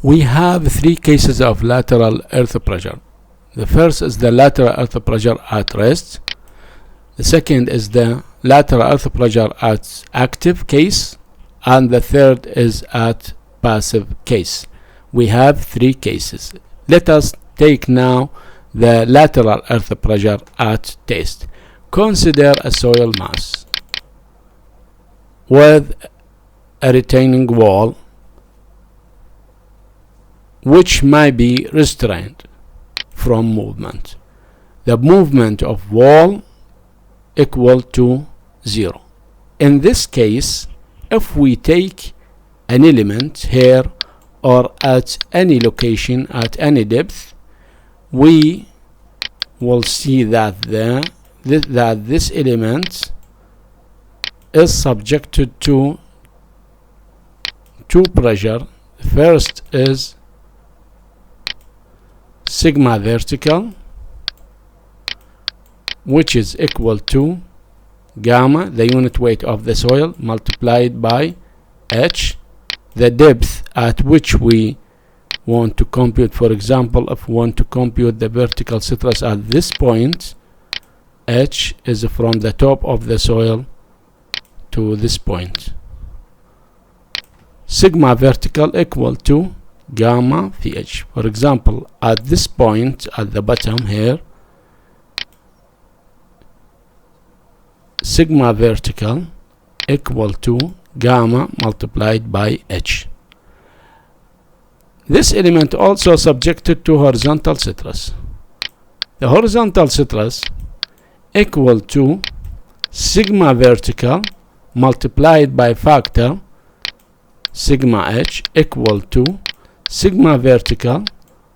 We have three cases of lateral earth pressure. The first is the lateral earth pressure at rest. The second is the lateral earth pressure at active case. And the third is at passive case. We have three cases. Let us take now the lateral earth pressure at test. Consider a soil mass with a retaining wall which may be restrained from movement. The movement of wall equal to 0. In this case, if we take an element here or at any location at any depth, we will see that this element is subjected to two pressure. First is sigma vertical, which is equal to gamma, the unit weight of the soil, multiplied by h, the depth at which we want to compute. For example, if we want to compute the vertical stress at this point, h is from the top of the soil to this point. Sigma vertical equal to gamma ph. For example, at this point at the bottom here, sigma vertical equal to gamma multiplied by h. This element also subjected to horizontal stress. The horizontal stress equal to sigma vertical multiplied by factor sigma h equal to sigma vertical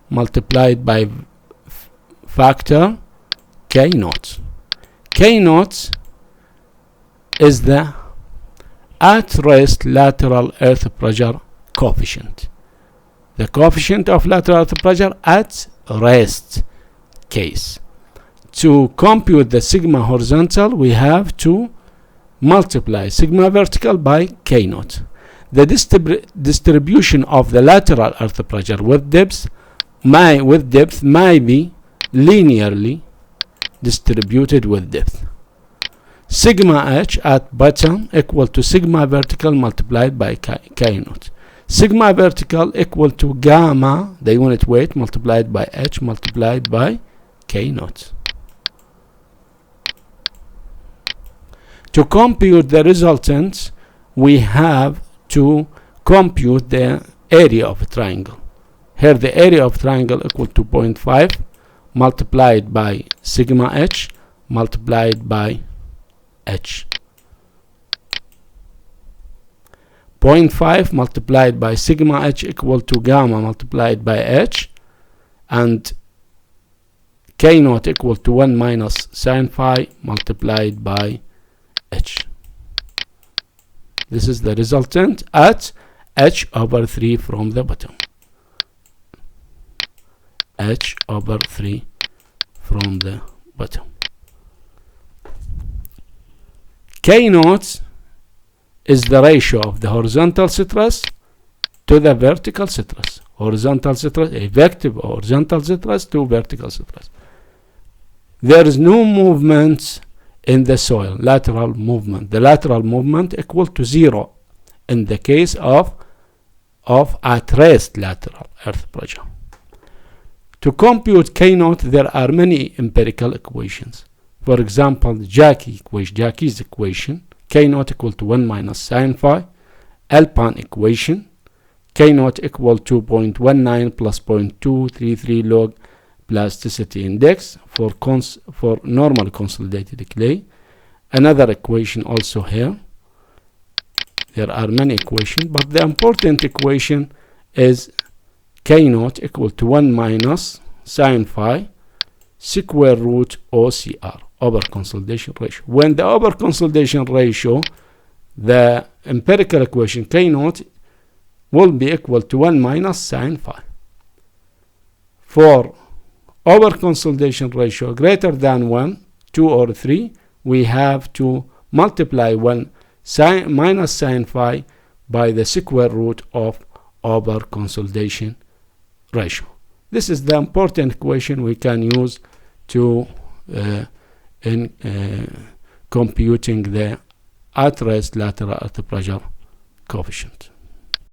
multiplied by factor k naught. K naught is the at rest lateral earth pressure coefficient. The coefficient of lateral earth pressure at rest case. To compute the sigma horizontal, we have to multiply sigma vertical by k naught. The distribution of the lateral earth pressure with depth may be linearly distributed with depth. Sigma h at bottom equal to sigma vertical multiplied by k naught. Sigma vertical equal to gamma, the unit weight, multiplied by h multiplied by k naught. To compute the resultant, we have to compute the area of a triangle. Here the area of triangle equal to 0.5 multiplied by sigma h multiplied by h. 0.5 multiplied by sigma h equal to gamma multiplied by h, and k naught equal to 1 minus sin phi multiplied by h. This is the resultant at h over 3 from the bottom. H over 3 from the bottom. K naught is the ratio of the horizontal stress to the vertical stress. Horizontal stress, effective horizontal stress to vertical stress. There is no movement in the soil, lateral movement. The lateral movement equal to 0 in the case of at rest lateral earth pressure. To compute K naught, there are many empirical equations. For example, Jackie's equation, K naught equal to 1 minus sin phi. Alpine equation, K naught equal to 0.19 plus 0.233 log plasticity index for normal consolidated clay. Another equation also here. There are many equations, but the important equation is K naught equal to 1 minus sin phi square root OCR, over consolidation ratio. When the over consolidation ratio, the empirical equation K naught will be equal to 1 minus sin phi. For over consolidation ratio greater than 1, 2 or 3, we have to multiply 1 minus sin phi by the square root of over consolidation ratio. This is the important equation we can use to in computing the at rest lateral earth pressure coefficient.